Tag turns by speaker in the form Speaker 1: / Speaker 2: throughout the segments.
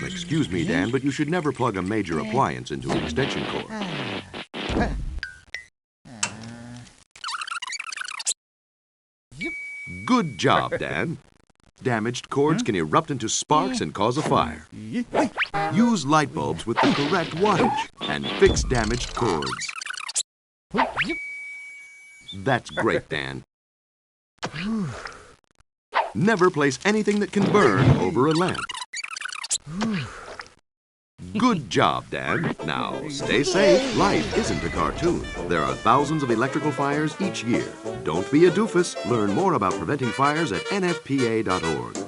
Speaker 1: Excuse me, Dan, but you should never plug a major appliance into an extension cord. Good job, Dan. Damaged cords can erupt into sparks and cause a fire. Use light bulbs with the correct wattage and fix damaged cords. That's great, Dan. Never place anything that can burn over a lamp. Good job, Dan. Now, stay safe. Life isn't a cartoon. There are thousands of electrical fires each year. Don't be a doofus. Learn more about preventing fires at nfpa.org.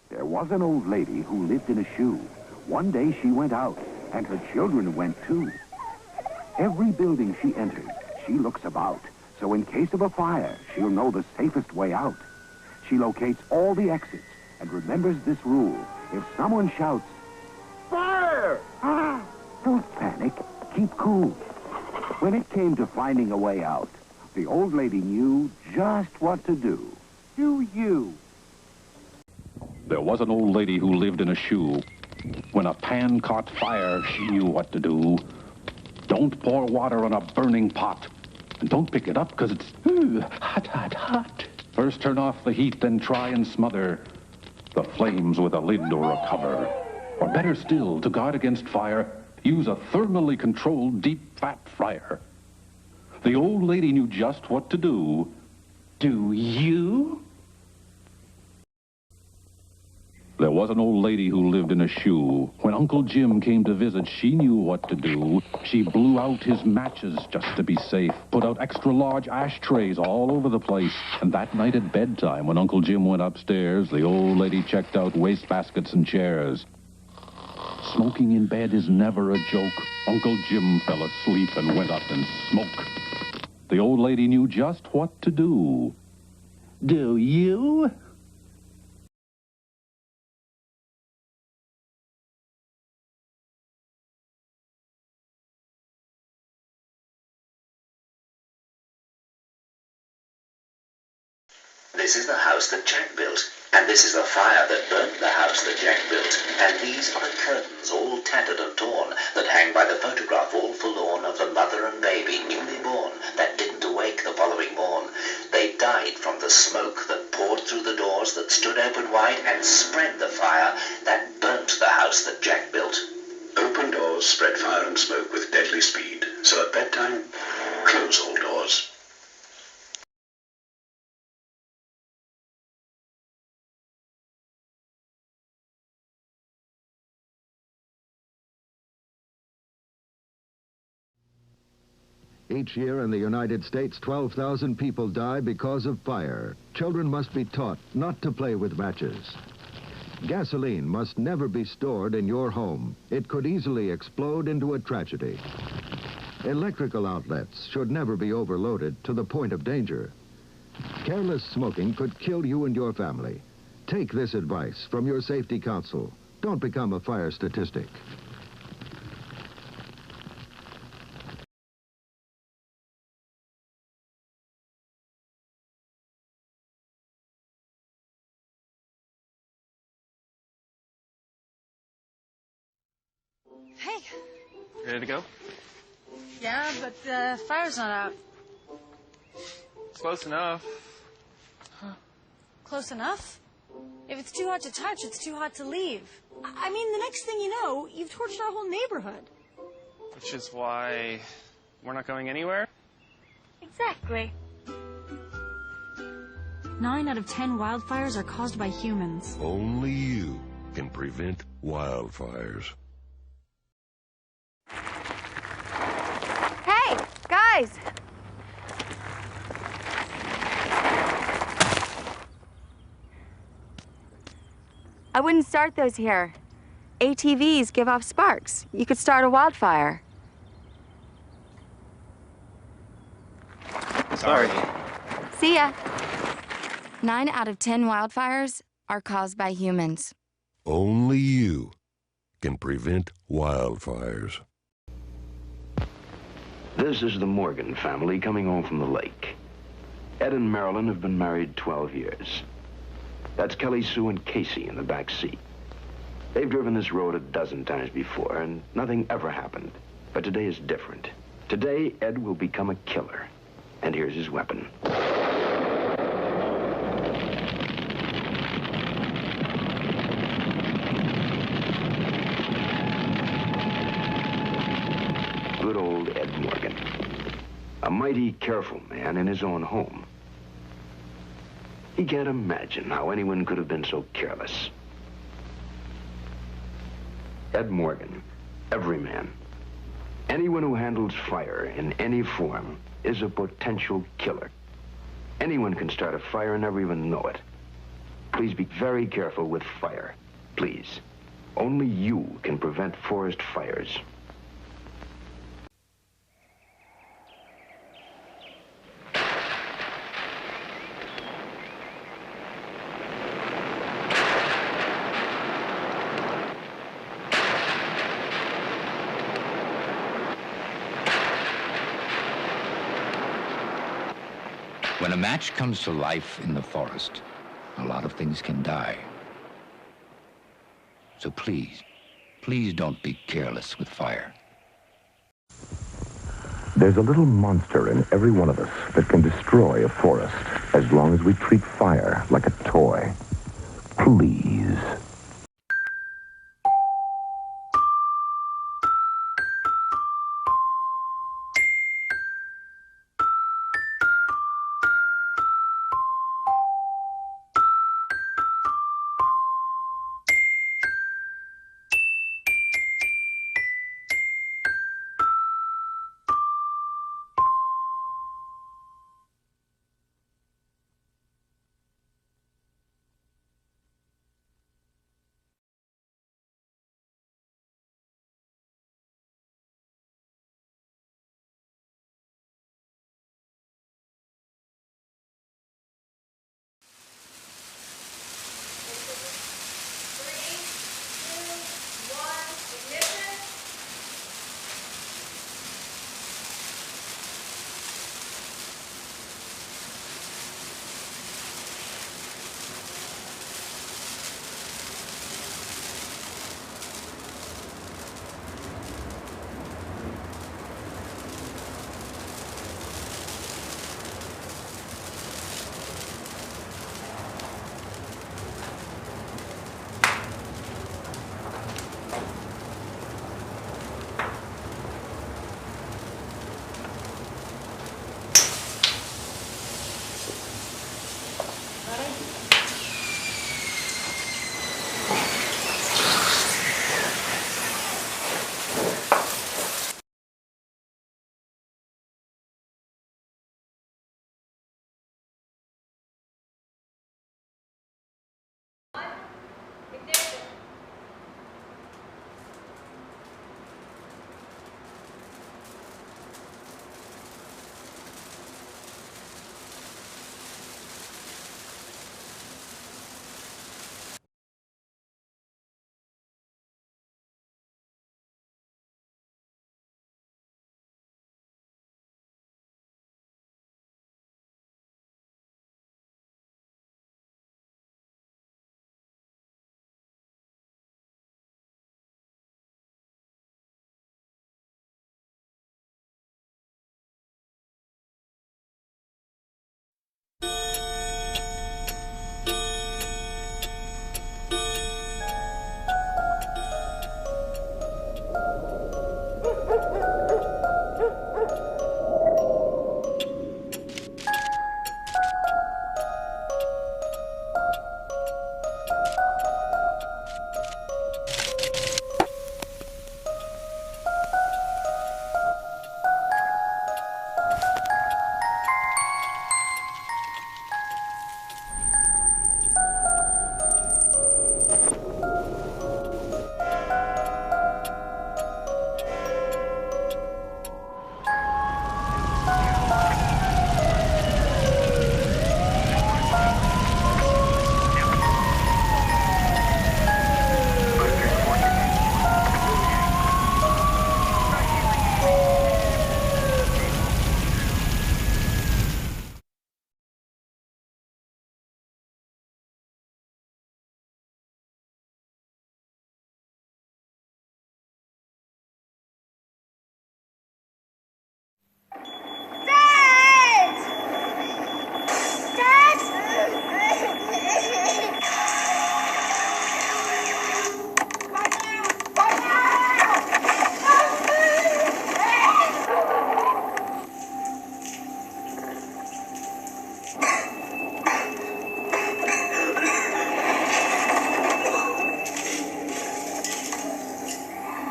Speaker 2: There was an old lady who lived in a shoe. One day she went out, and her children went too. Every building she enters, she looks about, so in case of a fire, she'll know the safest way out. She locates all the exits and remembers this rule. If someone shouts, "Fire!" Don't panic. Keep cool. When it came to finding a way out, the old lady knew just what to do. Do you?
Speaker 3: There was an old lady who lived in a shoe. When a pan caught fire, she knew what to do. Don't pour water on a burning pot. And don't pick it up because it's hot, hot, hot. First turn off the heat, then try and smother the flames with a lid or a cover. Or better still, to guard against fire, use a thermally controlled deep fat fryer. The old lady knew just what to do. Do you? There was an old lady who lived in a shoe. When Uncle Jim came to visit, she knew what to do. She blew out his matches just to be safe, put out extra large ashtrays all over the place. And that night at bedtime, when Uncle Jim went upstairs, the old lady checked out wastebaskets and chairs. Smoking in bed is never a joke. Uncle Jim fell asleep and went up and smoked. The old lady knew just what to do. Do you?
Speaker 4: This is the house that Jack built, and this is the fire that burnt the house that Jack built, and these are the curtains all tattered and torn that hang by the photograph all forlorn of the mother and baby newly born that didn't awake the following morn. They died from the smoke that poured through the doors that stood open wide and spread the fire that burnt the house that Jack built. Open doors spread fire and smoke with deadly speed, so at bedtime, close all doors.
Speaker 5: Each year in the United States, 12,000 people die because of fire. Children must be taught not to play with matches. Gasoline must never be stored in your home. It could easily explode into a tragedy. Electrical outlets should never be overloaded to the point of danger. Careless smoking could kill you and your family. Take this advice from your safety council. Don't become a fire statistic.
Speaker 6: Hey.
Speaker 7: Ready to go?
Speaker 6: Yeah, but the fire's not out.
Speaker 7: Close enough.
Speaker 6: Huh. Close enough? If it's too hot to touch, it's too hot to leave. I mean, the next thing you know, you've torched our whole neighborhood.
Speaker 7: Which is why we're not going anywhere?
Speaker 6: Exactly. 9 out of 10 wildfires are caused by humans.
Speaker 8: Only you can prevent wildfires.
Speaker 9: Hey, guys! I wouldn't start those here. ATVs give off sparks. You could start a wildfire.
Speaker 7: Sorry.
Speaker 9: See ya. 9 out of 10 wildfires are caused by humans.
Speaker 8: Only you can prevent wildfires.
Speaker 2: This is the Morgan family coming home from the lake. Ed and Marilyn have been married 12 years. That's Kelly Sue and Casey in the back seat. They've driven this road a dozen times before, and nothing ever happened. But today is different. Today, Ed will become a killer. And here's his weapon. Good old Ed Morgan. A mighty careful man in his own home. He can't imagine how anyone could have been so careless. Ed Morgan, everyman. Anyone who handles fire in any form is a potential killer. Anyone can start a fire and never even know it. Please be very careful with fire. Please. Only you can prevent forest fires.
Speaker 10: When a match comes to life in the forest, a lot of things can die. So please, please don't be careless with fire.
Speaker 11: There's a little monster in every one of us that can destroy a forest as long as we treat fire like a toy. Please.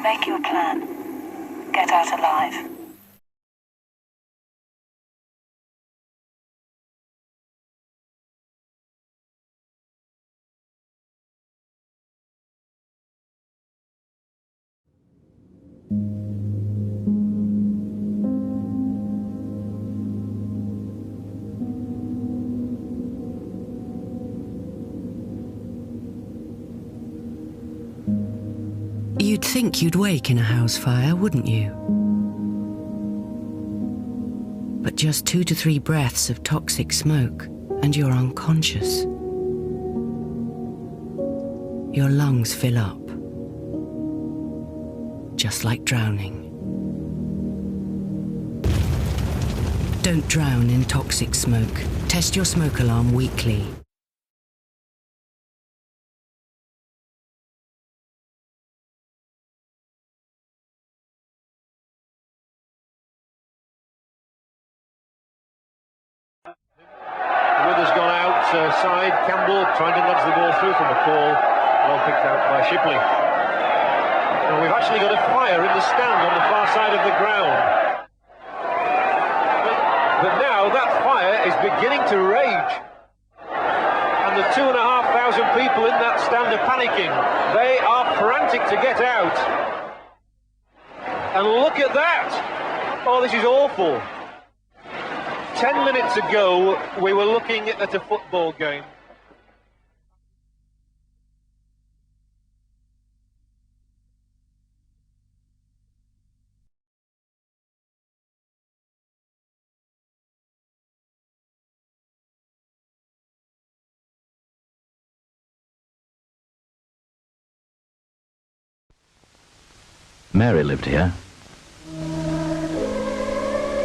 Speaker 12: Make your plan. Get out alive.
Speaker 13: You'd think you'd wake in a house fire, wouldn't you? But just 2 to 3 breaths of toxic smoke and you're unconscious. Your lungs fill up, just like drowning. Don't drown in toxic smoke. Test your smoke alarm weekly.
Speaker 14: Side, Campbell trying to nudge the ball through from a call, well picked out by Shipley. And we've actually got a fire in the stand on the far side of the ground. But now that fire is beginning to rage. And the 2,500 people in that stand are panicking. They are frantic to get out. And look at that! Oh, this is awful. 10 minutes ago, we were looking at a football game.
Speaker 10: Mary lived here.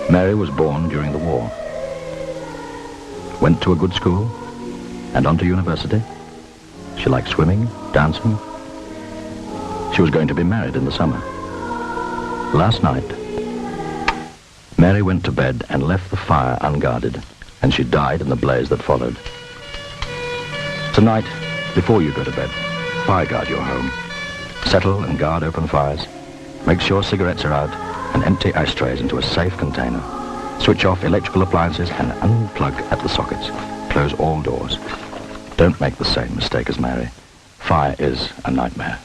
Speaker 10: Mary was born during the war. Went to a good school and on to university. She liked swimming, dancing. She was going to be married in the summer. Last night, Mary went to bed and left the fire unguarded, and she died in the blaze that followed. Tonight, before you go to bed, fire guard your home. Settle and guard open fires. Make sure cigarettes are out and empty ashtrays into a safe container. Switch off electrical appliances and unplug at the sockets. Close all doors. Don't make the same mistake as Mary. Fire is a nightmare.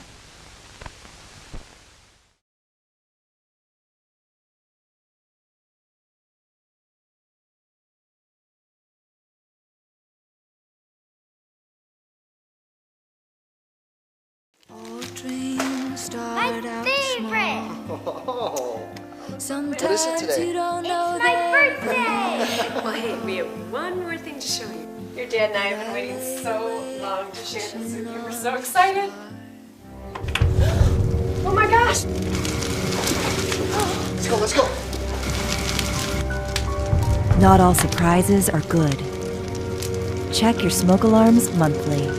Speaker 15: My favorite!
Speaker 16: What is it today?
Speaker 15: You don't know it's my birthday!
Speaker 16: Well, hey, we have one more thing to show you. Your dad and I have been waiting so long to share this with you. We're so excited. Oh my gosh!
Speaker 17: Let's go.
Speaker 18: Not all surprises are good. Check your smoke alarms monthly.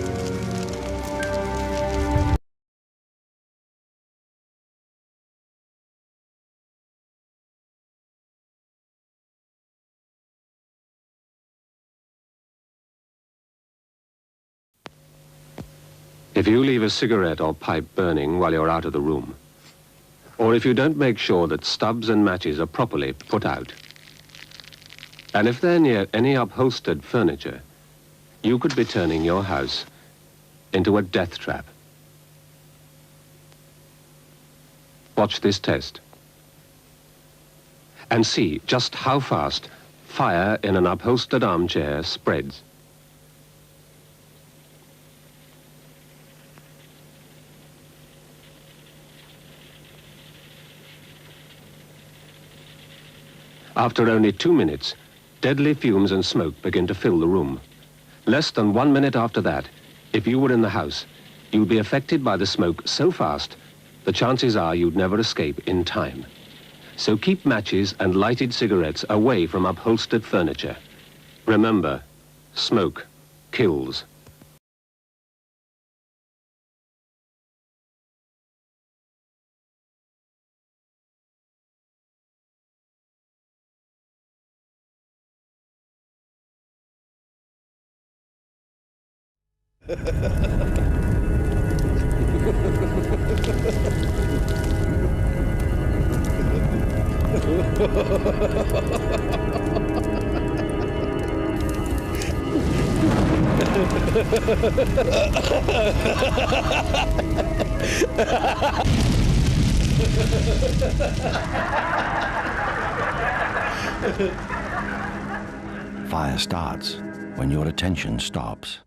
Speaker 19: If you leave a cigarette or pipe burning while you're out of the room, or if you don't make sure that stubs and matches are properly put out, and if they're near any upholstered furniture, you could be turning your house into a death trap. Watch this test and see just how fast fire in an upholstered armchair spreads. After only 2 minutes, deadly fumes and smoke begin to fill the room. Less than 1 minute after that, if you were in the house, you'd be affected by the smoke so fast, the chances are you'd never escape in time. So keep matches and lighted cigarettes away from upholstered furniture. Remember, smoke kills.
Speaker 10: Fire starts when your attention stops.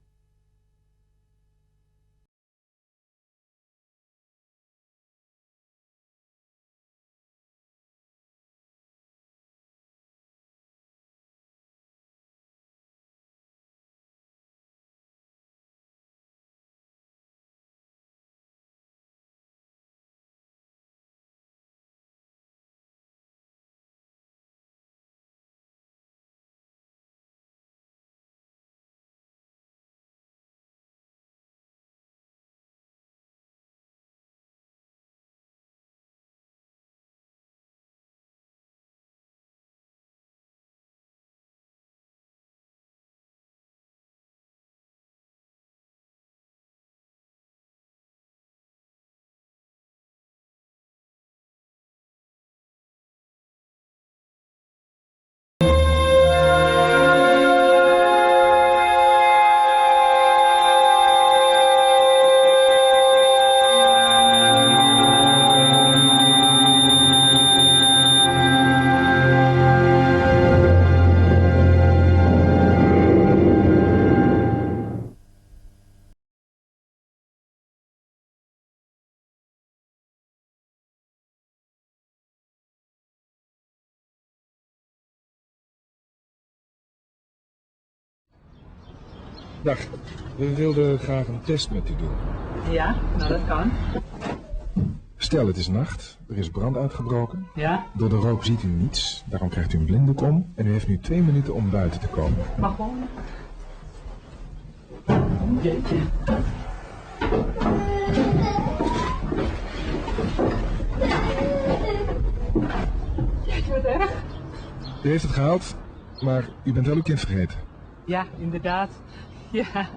Speaker 17: Dag, we wilden graag een test met u doen.
Speaker 20: Ja, nou dat kan.
Speaker 17: Stel, het is nacht, er is brand uitgebroken.
Speaker 20: Ja?
Speaker 17: Door de rook ziet u niets, daarom krijgt u een blinddoek om en u heeft nu 2 minuten om buiten te komen.
Speaker 20: Mag gewoon. Jeetje. Jeetje, wat erg.
Speaker 17: U heeft het gehaald, maar u bent wel uw kind vergeten.
Speaker 20: Ja, inderdaad. Ja.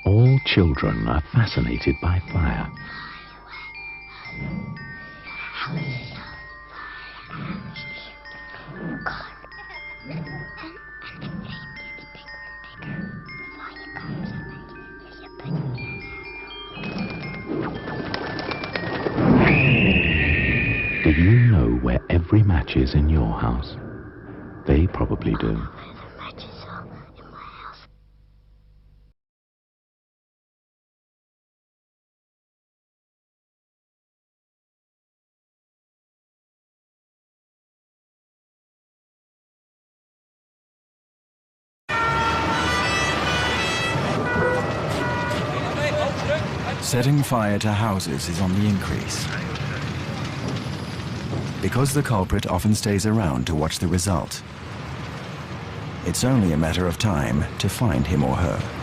Speaker 21: All children are fascinated by fire. Do you know where every match is in your house? They probably do.
Speaker 22: Setting fire to houses is on the increase. Because the culprit often stays around to watch the result. It's only a matter of time to find him or her.